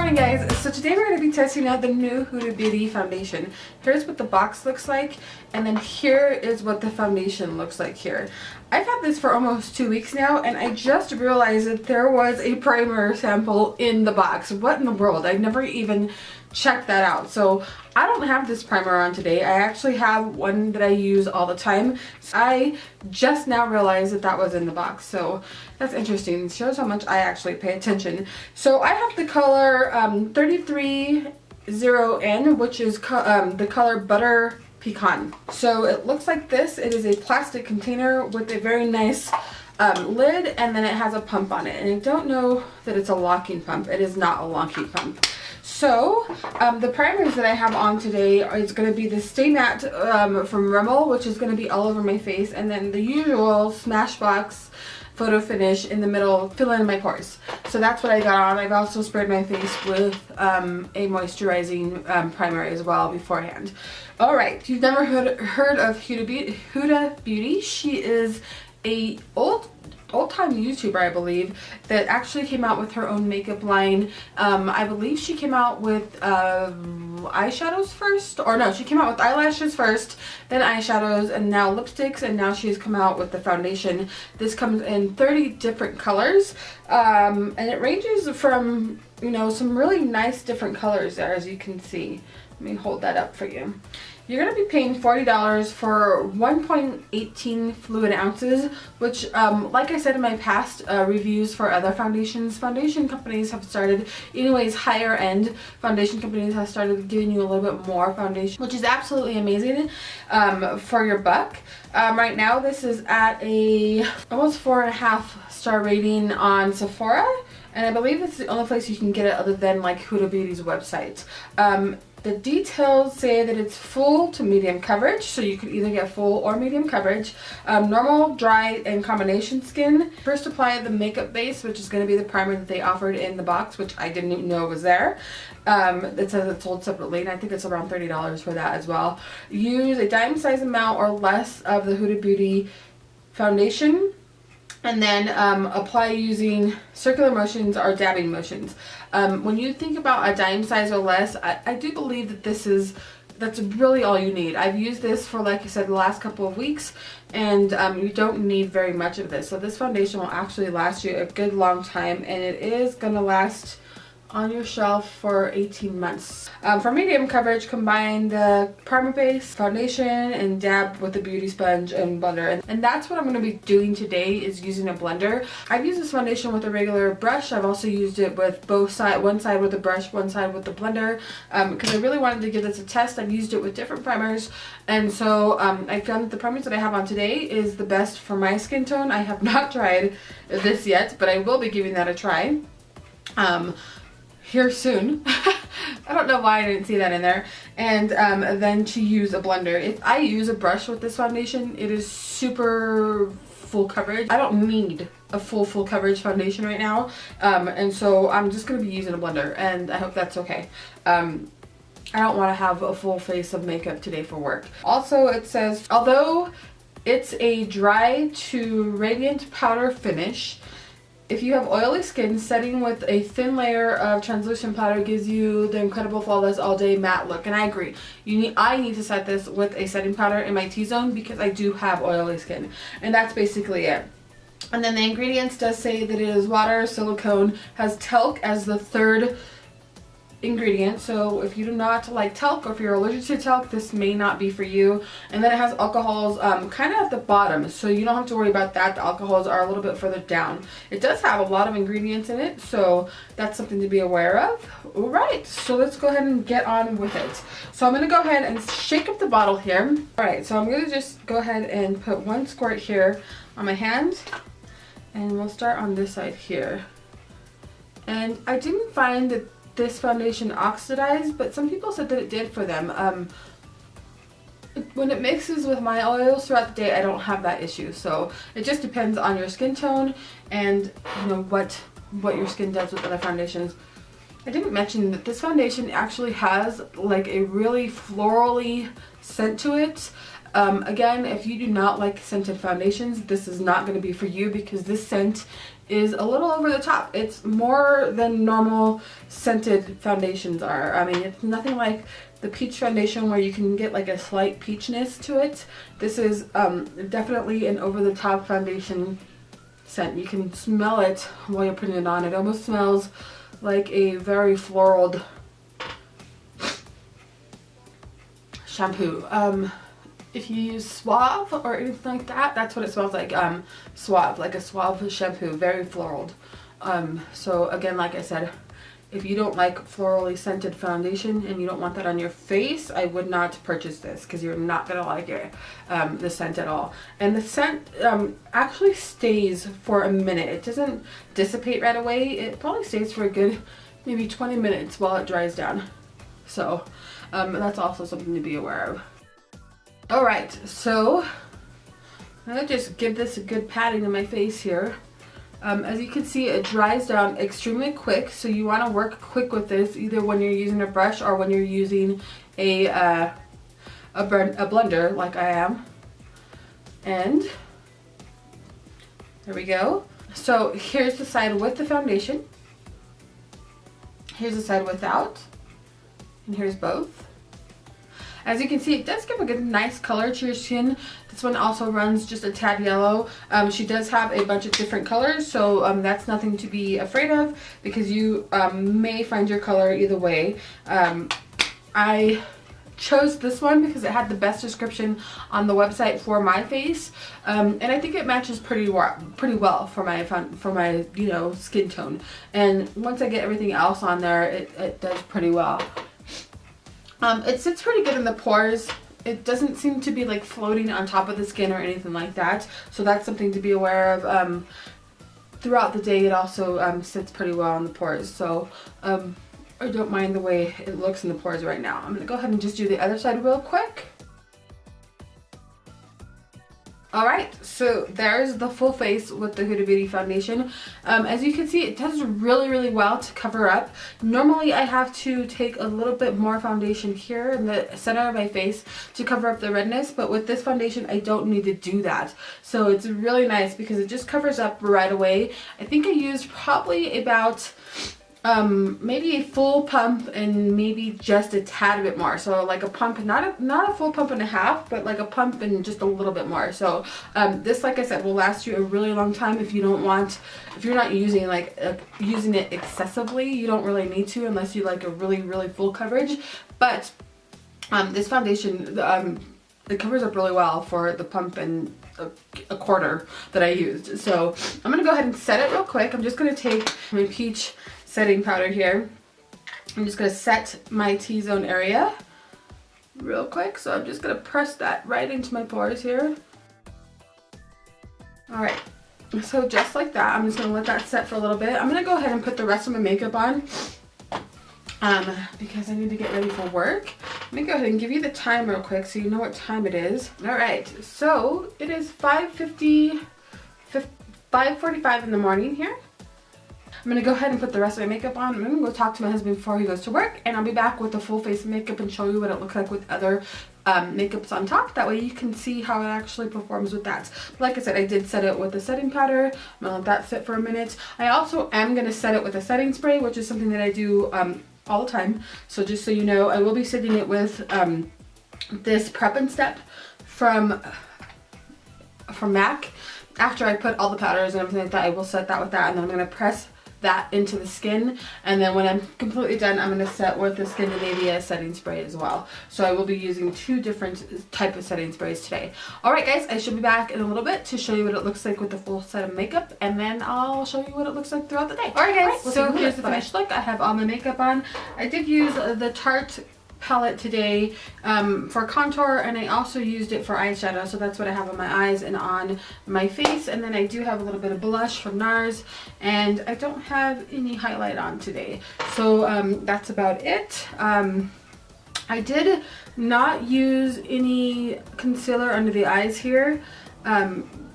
morning, guys. So today we're going to be testing out the new Huda Beauty foundation. Here's what the box looks like, and then here is what the foundation looks like here. I've had this for almost 2 weeks now, and I just realized that there was a primer sample in the box. What in the world? I never even checked that out. So I don't have this primer on today. I actually have one that I use all the time. So I just now realized that that was in the box. So that's interesting. It shows how much I actually pay attention. So I have the color 330N, which is the color Butter Pecan. So it looks like this. It is a plastic container with a very nice lid, and then it has a pump on it. And I don't know that it's a locking pump. It is not a locking pump. So the primers that I have on today is going to be the Stay Matte from Rimmel, which is going to be all over my face, and then the usual Smashbox Photo Finish in the middle, fill in my pores. So that's what I got on. I've also sprayed my face with a moisturizing primer as well beforehand. Alright, if you've never heard of Huda Beauty, she is a old-time YouTuber, I believe, that actually came out with her own makeup line. I believe she came out with eyeshadows first, or no, she came out with eyelashes first, then eyeshadows, and now lipsticks, and now she's come out with the foundation. This comes in 30 different colors, and it ranges from, you know, some really nice different colors there, as you can see. Let me hold that up for you. You're going to be paying $40 for 1.18 fluid ounces, which, like I said in my past reviews for other foundations, foundation companies have started, anyways, higher end foundation companies have started giving you a little bit more foundation, which is absolutely amazing for your buck. Right now, this is at a almost 4.5 star rating on Sephora, and I believe it's the only place you can get it other than like Huda Beauty's website. The details say that it's full to medium coverage, so you could either get full or medium coverage. Normal, dry, and combination skin. First apply the makeup base, which is going to be the primer that they offered in the box, which I didn't even know was there. It says it's sold separately, and I think it's around $30 for that as well. Use a dime size amount or less of the Huda Beauty foundation, and then apply using circular motions or dabbing motions. When you think about a dime size or less, I do believe that that's really all you need. I've used this for, like I said, the last couple of weeks, and you don't need very much of this. So this foundation will actually last you a good long time, and it is going to last on your shelf for 18 months. For medium coverage, combine the primer base, foundation, and dab with the beauty sponge and blender. And that's what I'm going to be doing today, is using a blender. I've used this foundation with a regular brush. I've also used it with both sides, one side with the brush, one side with the blender, because I really wanted to give this a test. I've used it with different primers, and so I found that the primers that I have on today is the best for my skin tone. I have not tried this yet, but I will be giving that a try here soon. I don't know why I didn't see that in there. And then to use a blender. If I use a brush with this foundation, it is super full coverage. I don't need a full coverage foundation right now, and so I'm just going to be using a blender, and I hope that's okay. I don't want to have a full face of makeup today for work. Also, it says, although it's a dry to radiant powder finish, if you have oily skin, setting with a thin layer of translucent powder gives you the incredible flawless all day matte look. And I agree. I need to set this with a setting powder in my T-zone because I do have oily skin. And that's basically it. And then the ingredients does say that it is water, silicone, has talc as the third ingredient, so if you do not like talc, or if you're allergic to talc, this may not be for you. And then it has alcohols kind of at the bottom, so you don't have to worry about that. The alcohols are a little bit further down. It does have a lot of ingredients in it, so that's something to be aware of. Alright, so let's go ahead and get on with it. So I'm going to go ahead and shake up the bottle here. Alright, so I'm going to just go ahead and put one squirt here on my hand, and we'll start on this side here. And I didn't find that this foundation oxidized, but some people said that it did for them. When it mixes with my oils throughout the day, I don't have that issue. So it just depends on your skin tone and, you know, what your skin does with other foundations. I didn't mention that this foundation actually has like a really florally scent to it. Again, if you do not like scented foundations, this is not going to be for you, because this scent is a little over the top. It's more than normal scented foundations are. I mean, it's nothing like the peach foundation where you can get like a slight peachiness to it. This is definitely an over the top foundation scent. You can smell it while you're putting it on. It almost smells like a very floral shampoo. If you use Suave or anything like that, that's what it smells like. Suave, like a Suave shampoo, very floral. So again, like I said, if you don't like florally scented foundation and you don't want that on your face, I would not purchase this because you're not gonna like it, the scent at all. And the scent actually stays for a minute. It doesn't dissipate right away. It probably stays for a good maybe 20 minutes while it dries down. So that's also something to be aware of. All right, so I'm gonna just give this a good patting in my face here. As you can see, it dries down extremely quick, so you want to work quick with this, either when you're using a brush or when you're using a blender like I am. And there we go. So here's the side with the foundation. Here's the side without, and here's both. As you can see, it does give a good nice color to your skin. This one also runs just a tad yellow. She does have a bunch of different colors, so that's nothing to be afraid of because you may find your color either way. I chose this one because it had the best description on the website for my face, and I think it matches pretty well for my you know, skin tone. And once I get everything else on there, it does pretty well. It sits pretty good in the pores. It doesn't seem to be like floating on top of the skin or anything like that. So that's something to be aware of. Throughout the day, it also sits pretty well in the pores. So I don't mind the way it looks in the pores right now. I'm going to go ahead and just do the other side real quick. Alright, so there's the full face with the Huda Beauty foundation. As you can see, it does really well to cover up. Normally I have to take a little bit more foundation here in the center of my face to cover up the redness, but with this foundation I don't need to do that. So it's really nice because it just covers up right away. I think I used probably about maybe a full pump and maybe just a tad bit more. So like a pump, not a full pump and a half, but like a pump and just a little bit more. So this, like I said, will last you a really long time. If you don't want, if you're not using using it excessively, you don't really need to unless you like a really full coverage. But this foundation, it covers up really well for the pump and a quarter that I used. So I'm gonna go ahead and set it real quick. I'm just gonna take my peach setting powder here. I'm just going to set my T-zone area real quick. So I'm just going to press that right into my pores here. Alright, so just like that, I'm just going to let that set for a little bit. I'm going to go ahead and put the rest of my makeup on because I need to get ready for work. Let me go ahead and give you the time real quick so you know what time it is. Alright, so it is 5:45 in the morning here. I'm going to go ahead and put the rest of my makeup on. I'm going to go talk to my husband before he goes to work, and I'll be back with the full face makeup and show you what it looks like with other makeups on top. That way you can see how it actually performs with that. Like I said, I did set it with the setting powder. I'm going to let that sit for a minute. I also am going to set it with a setting spray, which is something that I do all the time. So just so you know, I will be setting it with this Prep and Step from MAC. After I put all the powders and everything like that, I will set that with that, and then I'm going to press that into the skin, and then when I'm completely done, I'm going to set with the Scandinavia setting spray as well. So I will be using two different type of setting sprays today. Alright guys, I should be back in a little bit to show you what it looks like with the full set of makeup, and then I'll show you what it looks like throughout the day. Alright guys, so here's the finished look. I have all my makeup on. I did use the Tarte palette today for contour, and I also used it for eyeshadow, so that's what I have on my eyes and on my face. And then I do have a little bit of blush from NARS, and I don't have any highlight on today, so that's about it. I did not use any concealer under the eyes here.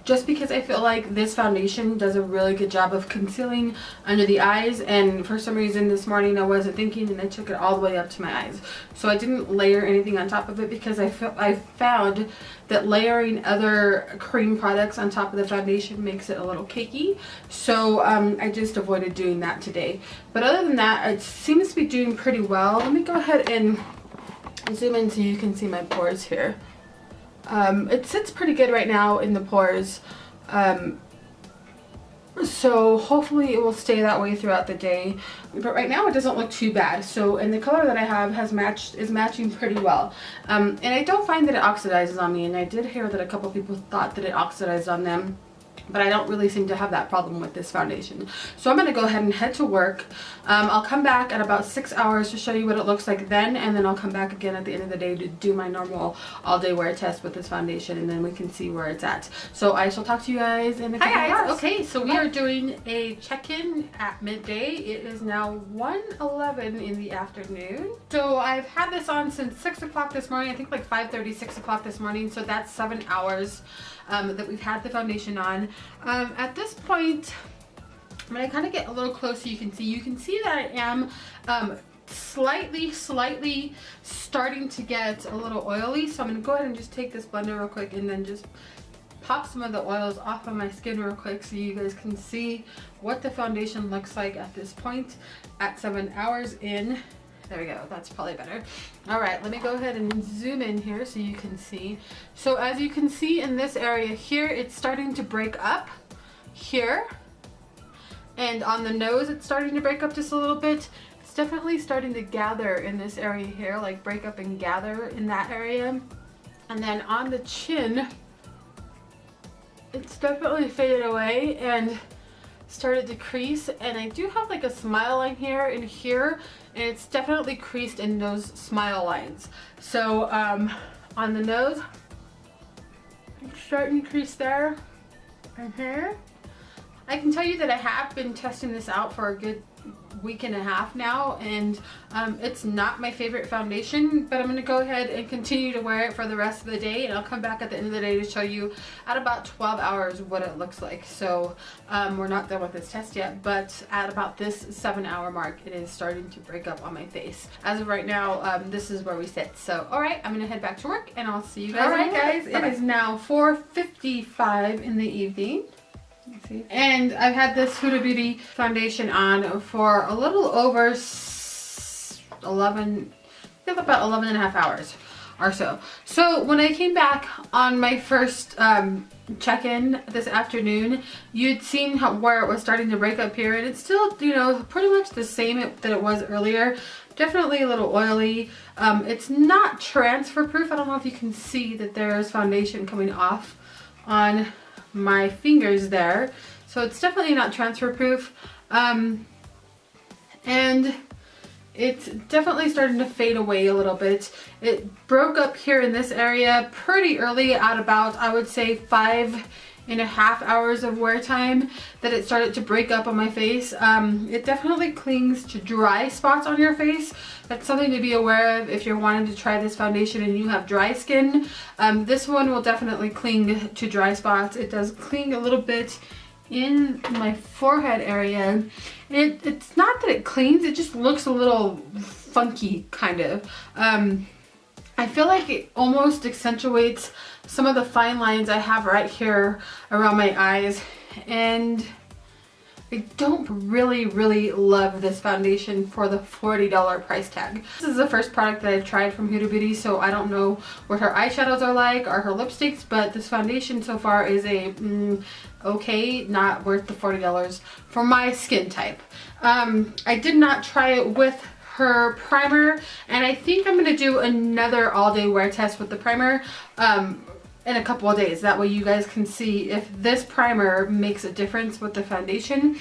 just because I feel like this foundation does a really good job of concealing under the eyes, and for some reason this morning I wasn't thinking and I took it all the way up to my eyes. So I didn't layer anything on top of it because I found that layering other cream products on top of the foundation makes it a little cakey. So I just avoided doing that today. But other than that, it seems to be doing pretty well. Let me go ahead and zoom in so you can see my pores here. It sits pretty good right now in the pores, so hopefully it will stay that way throughout the day. But right now it doesn't look too bad. So, and the color that I have is matching pretty well. And I don't find that it oxidizes on me, and I did hear that a couple people thought that it oxidized on them, but I don't really seem to have that problem with this foundation. So I'm going to go ahead and head to work. I'll come back at about 6 hours to show you what it looks like then, and then I'll come back again at the end of the day to do my normal all-day wear test with this foundation, and then we can see where it's at. So I shall talk to you guys in a couple hours. Okay, so we are doing a check-in at midday. It is now 1:11 in the afternoon. So I've had this on since 6 o'clock this morning. I think like 5:30, 6 o'clock this morning. So that's 7 hours that we've had the foundation on. At this point, I'm going to kind of get a little close so you can see that I am slightly starting to get a little oily. So I'm going to go ahead and just take this blender real quick and then just pop some of the oils off of my skin real quick so you guys can see what the foundation looks like at this point at 7 hours in. There we go, that's probably better. All right, let me go ahead and zoom in here so you can see. So as you can see in this area here, it's starting to break up here. And on the nose, it's starting to break up just a little bit. It's definitely starting to gather in this area here, like break up and gather in that area. And then on the chin, it's definitely faded away and started to crease, and I do have like a smile line here and here, and it's definitely creased in those smile lines. So on the nose, it's starting to crease there and here. I can tell you that I have been testing this out for a good week and a half now, and it's not my favorite foundation, but I'm going to go ahead and continue to wear it for the rest of the day, and I'll come back at the end of the day to show you at about 12 hours what it looks like. So we're not done with this test yet, but at about this 7-hour mark, it is starting to break up on my face. As of right now, this is where we sit. So alright, I'm going to head back to work and I'll see you guys. Alright guys, it is now 4:55 in the evening. And I've had this Huda Beauty foundation on for a little over 11 and a half hours or so. So when I came back on my first check-in this afternoon, you'd seen where it was starting to break up here, and it's still, you know, pretty much the same that it was earlier. Definitely a little oily. It's not transfer proof. I don't know if you can see that there's foundation coming off on my fingers there, so it's definitely not transfer proof, and it's definitely starting to fade away a little bit. It broke up here in this area pretty early at about, I would say, 5.5 hours of wear time that it started to break up on my face. It definitely clings to dry spots on your face. That's something to be aware of if you're wanting to try this foundation and you have dry skin. This one will definitely cling to dry spots. It does cling a little bit in my forehead area. It's not that it clings, it just looks a little funky, kind of. I feel like it almost accentuates some of the fine lines I have right here around my eyes, and I don't really love this foundation for the $40 price tag. This is the first product that I've tried from Huda Beauty, so I don't know what her eyeshadows are like or her lipsticks, but this foundation so far is a okay, not worth the $40 for my skin type. I did not try it with her primer, and I think I'm going to do another all-day wear test with the primer in a couple of days. That way you guys can see if this primer makes a difference with the foundation.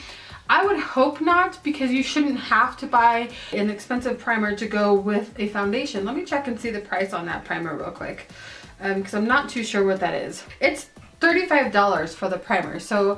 I would hope not, because you shouldn't have to buy an expensive primer to go with a foundation. Let me check and see the price on that primer real quick, because I'm not too sure what that is. It's $35 for the primer, so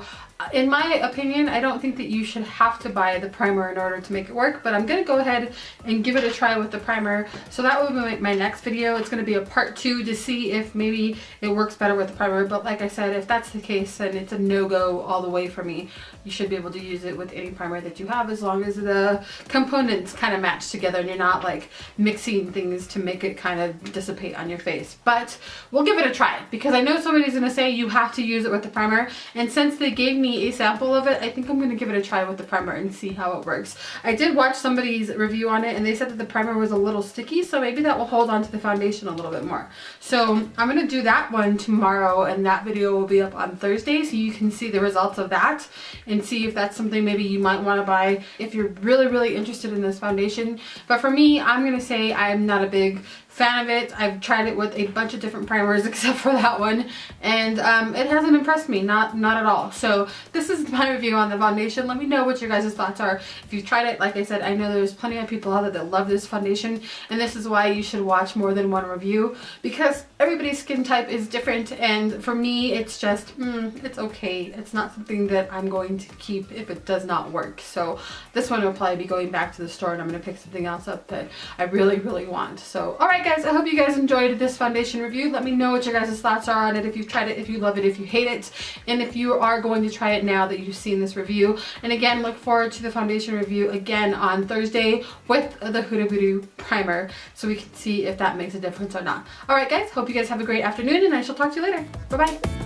in my opinion, I don't think that you should have to buy the primer in order to make it work, but I'm gonna go ahead and give it a try with the primer. So that will be my next video. It's gonna be a part 2 to see if maybe it works better with the primer. But like I said, if that's the case, then it's a no-go all the way for me. You should be able to use it with any primer that you have, as long as the components kind of match together and you're not like mixing things to make it kind of dissipate on your face. But we'll give it a try, because I know somebody's gonna say you have to use it with the primer, and since they gave me a sample of it, I think I'm gonna give it a try with the primer and see how it works. I did watch somebody's review on it and they said that the primer was a little sticky, so maybe that will hold on to the foundation a little bit more. So I'm gonna do that one tomorrow, and that video will be up on Thursday, so you can see the results of that and see if that's something maybe you might want to buy if you're really interested in this foundation. But for me, I'm gonna say I'm not a big fan of it. I've tried it with a bunch of different primers except for that one, and it hasn't impressed me, not at all. So this is my review on the foundation. Let me know what your guys' thoughts are if you've tried it. Like I said, I know there's plenty of people out there that love this foundation, and this is why you should watch more than one review, because everybody's skin type is different, and for me it's just it's okay. It's not something that I'm going to keep if it does not work. So this one will probably be going back to the store, and I'm going to pick something else up that I really want. So alright guys, I hope you guys enjoyed this foundation review. Let me know what your guys' thoughts are on it, if you've tried it, if you love it, if you hate it, and if you are going to try it now that you've seen this review. And again, look forward to the foundation review again on Thursday with the Huda Beauty primer, so we can see if that makes a difference or not. Alright guys, hope you guys have a great afternoon, and I shall talk to you later. Bye bye.